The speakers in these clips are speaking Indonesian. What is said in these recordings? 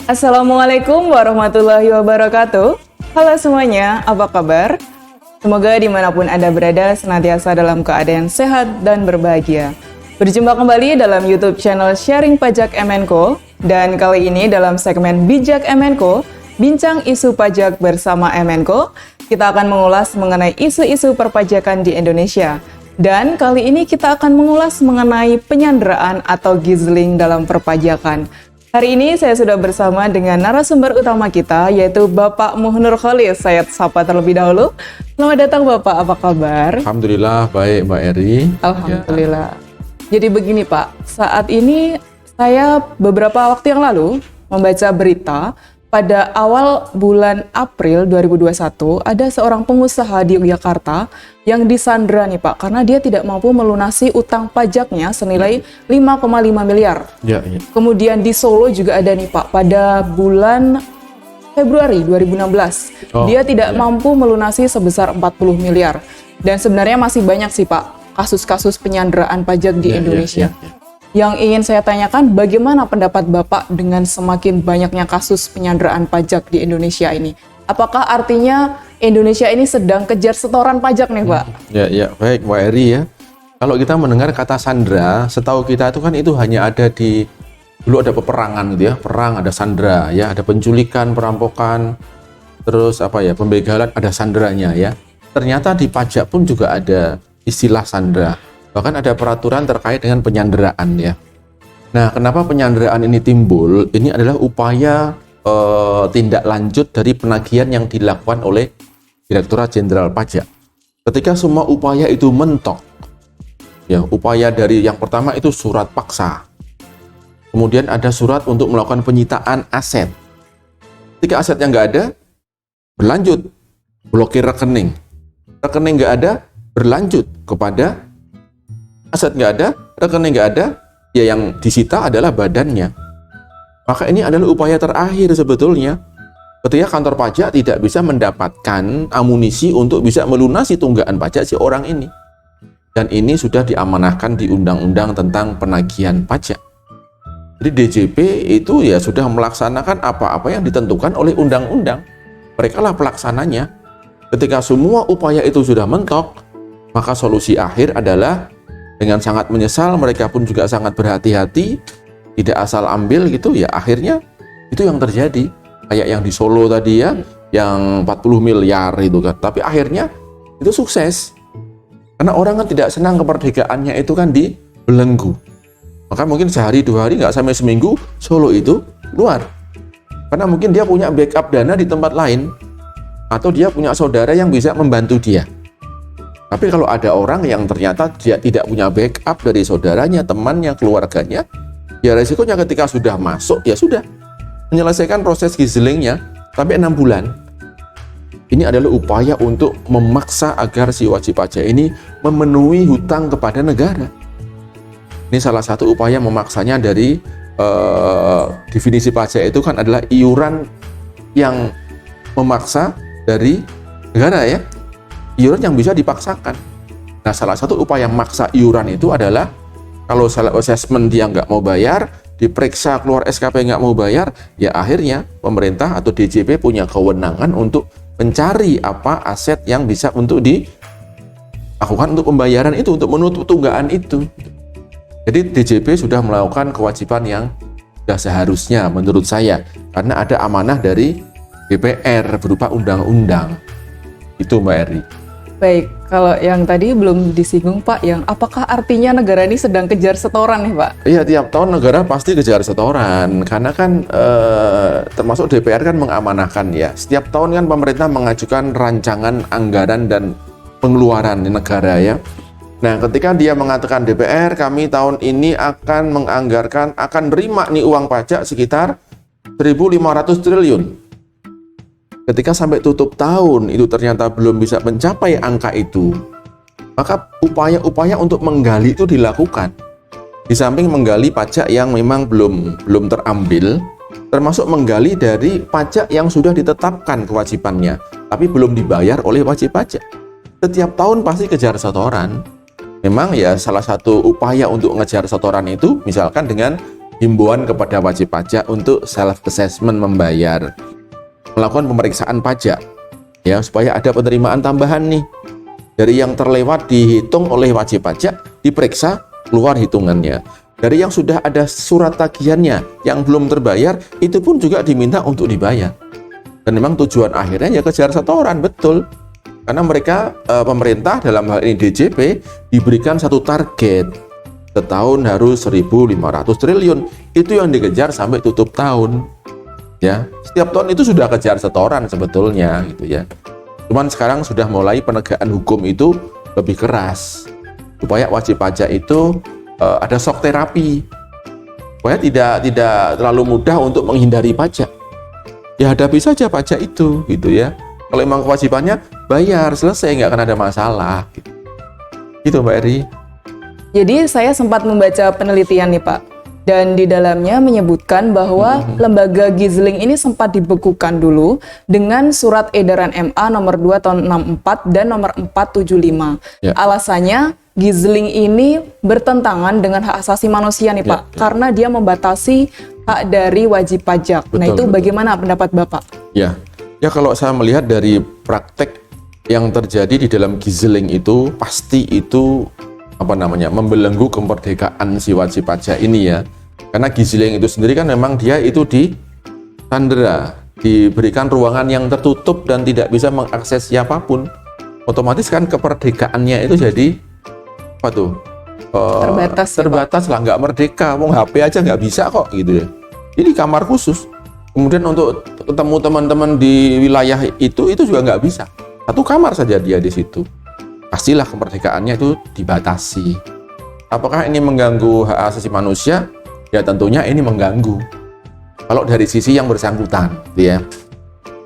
Assalamualaikum warahmatullahi wabarakatuh. Halo semuanya, apa kabar? Semoga dimanapun Anda berada senantiasa dalam keadaan sehat dan berbahagia. Berjumpa kembali dalam YouTube channel Sharing Pajak MNCo, dan kali ini dalam segmen Bijak MNCo, Bincang Isu Pajak bersama MNCo, kita akan mengulas mengenai isu-isu perpajakan di Indonesia. Dan kali ini kita akan mengulas mengenai penyanderaan atau gizling dalam perpajakan. Hari ini saya sudah bersama dengan narasumber utama kita, yaitu Bapak Muhnur Kholis. Saya sapa terlebih dahulu. Selamat datang Bapak, apa kabar? Alhamdulillah, baik Mbak Eri. Alhamdulillah. Jadi begini Pak, saat ini saya beberapa waktu yang lalu membaca berita pada awal bulan April 2021 ada seorang pengusaha di Yogyakarta yang disandra nih Pak karena dia tidak mampu melunasi utang pajaknya senilai 5,5 miliar. Ya. Kemudian di Solo juga ada nih Pak pada bulan Februari 2016. Dia tidak mampu melunasi sebesar 40 miliar. Dan sebenarnya masih banyak sih Pak kasus-kasus penyanderaan pajak di Indonesia. Yang ingin saya tanyakan, bagaimana pendapat Bapak dengan semakin banyaknya kasus penyanderaan pajak di Indonesia ini? Apakah artinya Indonesia ini sedang kejar setoran pajak nih, Pak? Ya, baik Mbak Eri ya. Kalau kita mendengar kata sandra, setahu kita itu kan itu hanya ada di, dulu ada peperangan gitu ya, perang ada sandra ya, ada penculikan, perampokan, terus pembegalan ada sandranya ya. Ternyata di pajak pun juga ada istilah sandra. Bahkan ada peraturan terkait dengan penyanderaan ya. Nah, kenapa penyanderaan ini timbul? Ini adalah upaya tindak lanjut dari penagihan yang dilakukan oleh Direktorat Jenderal Pajak. Ketika semua upaya itu mentok, ya, upaya dari yang pertama itu surat paksa. Kemudian ada surat untuk melakukan penyitaan aset. Ketika asetnya nggak ada, berlanjut blokir rekening. Rekening nggak ada, berlanjut kepada aset nggak ada, rekening nggak ada, ya yang disita adalah badannya. Maka ini adalah upaya terakhir sebetulnya. Ketika kantor pajak tidak bisa mendapatkan amunisi untuk bisa melunasi tunggakan pajak si orang ini. Dan ini sudah diamanahkan di Undang-Undang tentang Penagihan Pajak. Jadi DJP itu ya sudah melaksanakan apa-apa yang ditentukan oleh undang-undang. Mereka lah pelaksananya. Ketika semua upaya itu sudah mentok, maka solusi akhir adalah dengan sangat menyesal, mereka pun juga sangat berhati-hati, tidak asal ambil gitu ya, akhirnya itu yang terjadi. Kayak yang di Solo tadi ya, yang 40 miliar itu kan, tapi akhirnya itu sukses. Karena orang kan tidak senang kemerdekaannya itu kan dibelenggu. Maka mungkin sehari dua hari, nggak sampai seminggu, Solo itu keluar. Karena mungkin dia punya backup dana di tempat lain, atau dia punya saudara yang bisa membantu dia. Tapi kalau ada orang yang ternyata dia tidak punya backup dari saudaranya, temannya, keluarganya, ya resikonya ketika sudah masuk, ya sudah. Menyelesaikan proses gizlingnya sampai 6 bulan. Ini adalah upaya untuk memaksa agar si wajib pajak ini memenuhi hutang kepada negara. Ini salah satu upaya memaksanya dari definisi pajak itu kan adalah iuran yang memaksa dari negara ya. Iuran yang bisa dipaksakan. Nah, salah satu upaya maksa iuran itu adalah kalau self assessment dia nggak mau bayar, diperiksa keluar SKP nggak mau bayar, ya akhirnya pemerintah atau DJP punya kewenangan untuk mencari apa aset yang bisa untuk dilakukan untuk pembayaran itu, untuk menutup tunggakan itu. Jadi DJP sudah melakukan kewajiban yang sudah seharusnya menurut saya, karena ada amanah dari DPR berupa undang-undang. Itu Mbak Eri. Baik, kalau yang tadi belum disinggung Pak, yang apakah artinya negara ini sedang kejar setoran nih Pak? Iya, tiap tahun negara pasti kejar setoran, karena kan termasuk DPR kan mengamanahkan ya. Setiap tahun kan pemerintah mengajukan rancangan anggaran dan pengeluaran di negara ya. Nah, ketika dia mengatakan DPR, kami tahun ini akan menganggarkan, akan nerima nih uang pajak sekitar 1.500 triliun. Ketika sampai tutup tahun itu ternyata belum bisa mencapai angka itu, maka upaya-upaya untuk menggali itu dilakukan. Di samping menggali pajak yang memang belum terambil, termasuk menggali dari pajak yang sudah ditetapkan kewajibannya, tapi belum dibayar oleh wajib pajak. Setiap tahun pasti kejar setoran. Memang ya salah satu upaya untuk ngejar setoran itu misalkan dengan himbauan kepada wajib pajak untuk self assessment membayar, melakukan pemeriksaan pajak ya, supaya ada penerimaan tambahan nih dari yang terlewat dihitung oleh wajib pajak, diperiksa keluar hitungannya. Dari yang sudah ada surat tagihannya yang belum terbayar, itu pun juga diminta untuk dibayar. Dan memang tujuan akhirnya ya kejar setoran, betul. Karena mereka, pemerintah dalam hal ini DJP, diberikan satu target. Setahun harus 1.500 triliun. Itu yang dikejar sampai tutup tahun. Ya, setiap tahun itu sudah kejar setoran sebetulnya gitu ya. Cuman sekarang sudah mulai penegakan hukum itu lebih keras. Supaya wajib pajak itu ada shock terapi, supaya tidak terlalu mudah untuk menghindari pajak. Ya hadapi saja pajak itu, gitu ya. Kalau memang kewajibannya bayar, selesai, nggak akan ada masalah. Gitu Mbak Eri. Jadi saya sempat membaca penelitian nih Pak, dan di dalamnya menyebutkan bahwa lembaga Gizling ini sempat dibekukan dulu dengan surat edaran MA nomor 2 tahun 64 dan nomor 475. Ya. Alasannya Gizling ini bertentangan dengan hak asasi manusia nih Pak, karena dia membatasi hak dari wajib pajak. Nah itu Betul. bagaimana pendapat Bapak? Ya, kalau saya melihat dari praktek yang terjadi di dalam Gizling itu, pasti itu membelenggu kemerdekaan si wajib pajak ini ya. Karena Gizling itu sendiri kan memang dia itu disandera, diberikan ruangan yang tertutup dan tidak bisa mengakses siapapun. Otomatis kan kemerdekaannya itu jadi terbatas lah, nggak merdeka. Wong HP aja nggak bisa kok gitu ya. Jadi kamar khusus. Kemudian untuk ketemu teman-teman di wilayah itu juga nggak bisa. Satu kamar saja dia di situ. Pastilah kemerdekaannya itu dibatasi. Apakah ini mengganggu hak asasi manusia? Ya tentunya ini mengganggu. Kalau dari sisi yang bersangkutan, ya.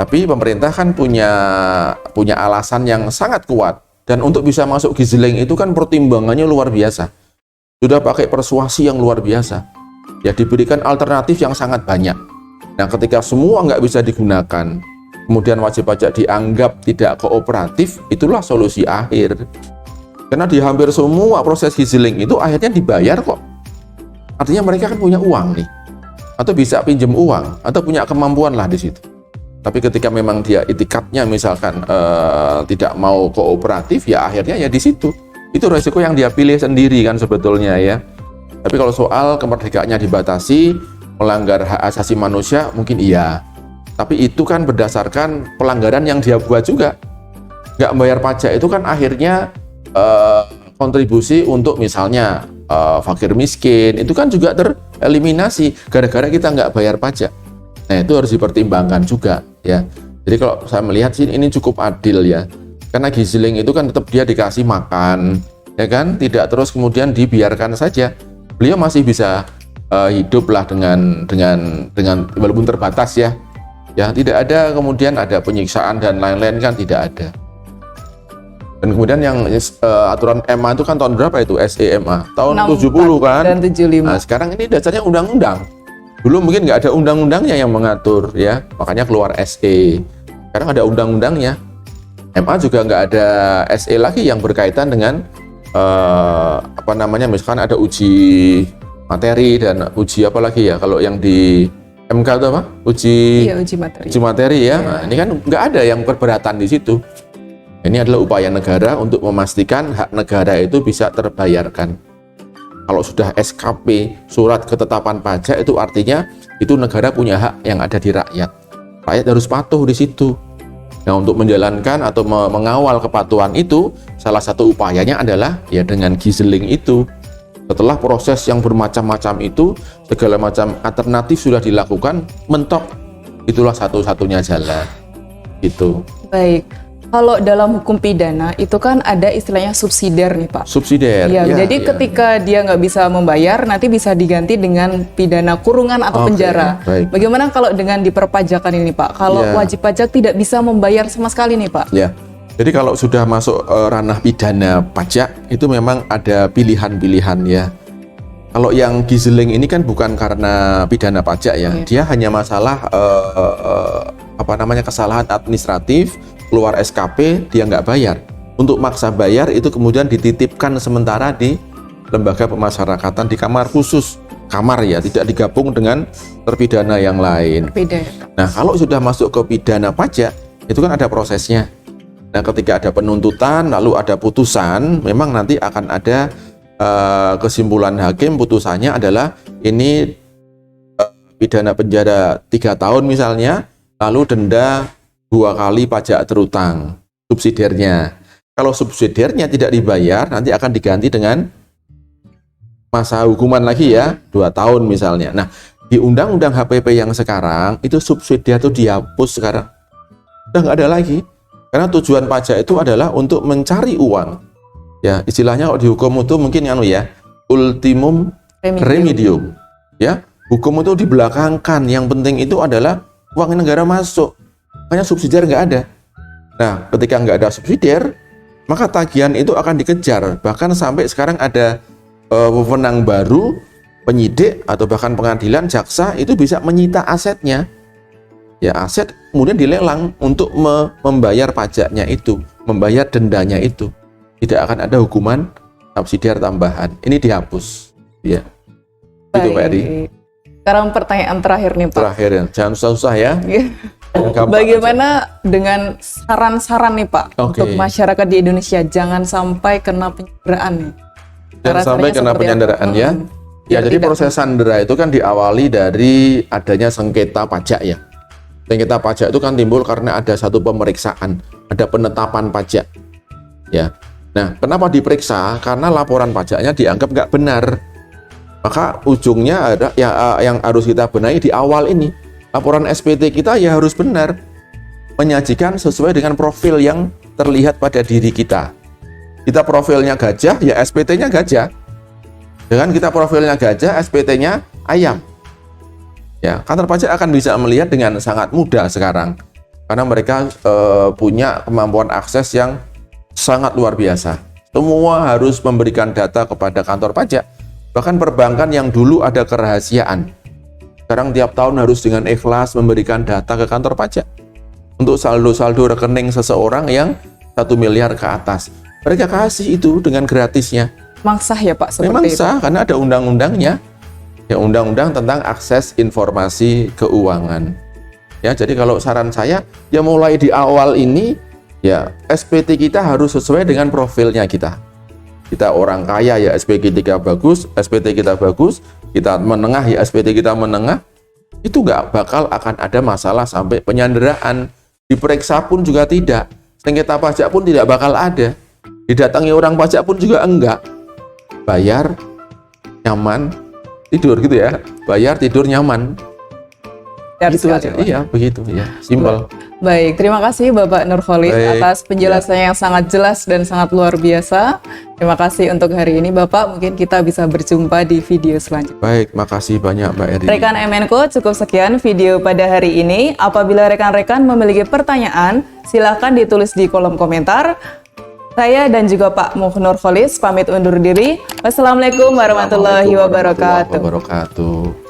Tapi pemerintah kan punya alasan yang sangat kuat. Dan untuk bisa masuk Gizling itu kan pertimbangannya luar biasa. Sudah pakai persuasi yang luar biasa. Ya diberikan alternatif yang sangat banyak. Nah ketika semua nggak bisa digunakan, kemudian wajib pajak dianggap tidak kooperatif, itulah solusi akhir. Karena di hampir semua proses Gizling itu akhirnya dibayar kok. Artinya mereka kan punya uang nih. Atau bisa pinjam uang, atau punya kemampuan lah di situ. Tapi ketika memang dia itikadnya misalkan tidak mau kooperatif, ya akhirnya ya di situ. Itu resiko yang dia pilih sendiri kan sebetulnya ya. Tapi kalau soal kemerdekaannya dibatasi, melanggar hak asasi manusia, mungkin iya. Tapi itu kan berdasarkan pelanggaran yang dia buat juga. Nggak bayar pajak itu kan akhirnya kontribusi untuk misalnya fakir miskin, itu kan juga tereliminasi gara-gara kita nggak bayar pajak. Nah itu harus dipertimbangkan juga ya. Jadi kalau saya melihat sih ini cukup adil ya. Karena Gizling itu kan tetap dia dikasih makan, ya kan? Tidak terus kemudian dibiarkan saja. Beliau masih bisa hidup lah dengan walaupun terbatas ya. Ya tidak ada kemudian ada penyiksaan dan lain-lain kan tidak ada. Dan kemudian yang aturan MA itu kan tahun berapa itu? SEMA tahun 70 kan? Dan 75. Nah sekarang ini dasarnya undang-undang. Dulu mungkin nggak ada undang-undangnya yang mengatur ya, makanya keluar SE. Sekarang ada undang-undangnya. MA juga nggak ada SE lagi yang berkaitan dengan misalkan ada uji materi dan uji apa lagi ya, kalau yang di MK itu apa? Uji materi. Uji materi ya. Nah, ini kan nggak ada yang keberatan di situ. Ini adalah upaya negara untuk memastikan hak negara itu bisa terbayarkan. Kalau sudah SKP, surat ketetapan pajak, itu artinya itu negara punya hak yang ada di rakyat. Rakyat harus patuh di situ. Nah, untuk menjalankan atau mengawal kepatuhan itu, salah satu upayanya adalah ya dengan Gizling itu. Setelah proses yang bermacam-macam itu, segala macam alternatif sudah dilakukan, mentok. Itulah satu-satunya jalan. Gitu. Baik. Kalau dalam hukum pidana itu kan ada istilahnya subsidiar nih Pak. Subsidiar. Ya, jadi ketika dia nggak bisa membayar, nanti bisa diganti dengan pidana kurungan atau penjara. Baik. Bagaimana kalau dengan di perpajakan ini Pak? Kalau wajib pajak tidak bisa membayar sama sekali nih Pak? Ya. Jadi kalau sudah masuk ranah pidana pajak itu memang ada pilihan-pilihan ya. Kalau yang Gizling ini kan bukan karena pidana pajak ya. Dia hanya masalah kesalahan administratif, keluar SKP dia nggak bayar. Untuk maksa bayar itu kemudian dititipkan sementara di lembaga pemasyarakatan di kamar khusus, kamar ya, tidak digabung dengan terpidana yang lain. Beda. Nah, kalau sudah masuk ke pidana pajak, itu kan ada prosesnya. Nah, ketika ada penuntutan, lalu ada putusan, memang nanti akan ada kesimpulan hakim, putusannya adalah ini pidana penjara 3 tahun misalnya, lalu denda 2 kali pajak terutang, subsidiarnya. Kalau subsidiarnya tidak dibayar, nanti akan diganti dengan masa hukuman lagi ya, 2 tahun misalnya. Nah, di Undang-Undang HPP yang sekarang, itu subsidiar itu dihapus sekarang. Udah nggak ada lagi. Karena tujuan pajak itu adalah untuk mencari uang. Ya, istilahnya kalau dihukum itu mungkin ultimum remedium. Ya, hukum itu dibelakangkan. Yang penting itu adalah uang negara masuk. Makanya subsidiar nggak ada. Nah, ketika nggak ada subsidiar, maka tagihan itu akan dikejar. Bahkan sampai sekarang ada wewenang baru, penyidik atau bahkan pengadilan, jaksa itu bisa menyita asetnya. Ya, aset kemudian dilelang untuk membayar pajaknya itu, membayar dendanya itu. Tidak akan ada hukuman subsidiar tambahan. Ini dihapus. Ya. Itu Pak Eri. Sekarang pertanyaan terakhir nih Pak. Terakhir ya, jangan susah-susah ya. Bagaimana dengan saran-saran nih Pak untuk masyarakat di Indonesia jangan sampai kena penyanderaan nih? Jangan sampai kena penyanderaan ya. Ya, jadi proses sandera itu kan diawali dari adanya sengketa pajak ya. Sengketa pajak itu kan timbul karena ada satu pemeriksaan, ada penetapan pajak. Ya. Nah, kenapa diperiksa? Karena laporan pajaknya dianggap nggak benar. Maka ujungnya ada yang harus kita benahi di awal ini. Laporan SPT kita ya harus benar. Menyajikan sesuai dengan profil yang terlihat pada diri kita. Kita profilnya gajah, ya SPT-nya gajah. Dengan kita profilnya gajah, SPT-nya ayam. Ya, kantor pajak akan bisa melihat dengan sangat mudah sekarang. Karena mereka punya kemampuan akses yang sangat luar biasa. Semua harus memberikan data kepada kantor pajak. Bahkan perbankan yang dulu ada kerahasiaan, sekarang tiap tahun harus dengan ikhlas memberikan data ke kantor pajak untuk saldo-saldo rekening seseorang yang 1 miliar ke atas. Mereka kasih itu dengan gratisnya. Memang sah ya Pak? Seperti memang sah, itu. karena ada undang-undangnya. Ya, undang-undang tentang akses informasi keuangan. Ya, jadi kalau saran saya, ya mulai di awal ini, ya SPT kita harus sesuai dengan profilnya kita. Kita orang kaya ya SPT kita bagus, kita menengah ya SPT kita menengah, itu nggak bakal akan ada masalah sampai penyanderaan. Diperiksa pun juga tidak, sengketa pajak pun tidak bakal ada, didatangi orang pajak pun juga enggak. Bayar, nyaman, tidur gitu ya, bayar, tidur, nyaman. Gitu aja. Iya, begitu ya, simpel. Baik, terima kasih Bapak Nurholis atas penjelasannya yang sangat jelas dan sangat luar biasa. Terima kasih untuk hari ini Bapak, mungkin kita bisa berjumpa di video selanjutnya. Baik, makasih banyak Mbak Eri. Rekan MNCO, cukup sekian video pada hari ini. Apabila rekan-rekan memiliki pertanyaan, silahkan ditulis di kolom komentar. Saya dan juga Pak Nurholis pamit undur diri. Wassalamualaikum warahmatullahi wabarakatuh.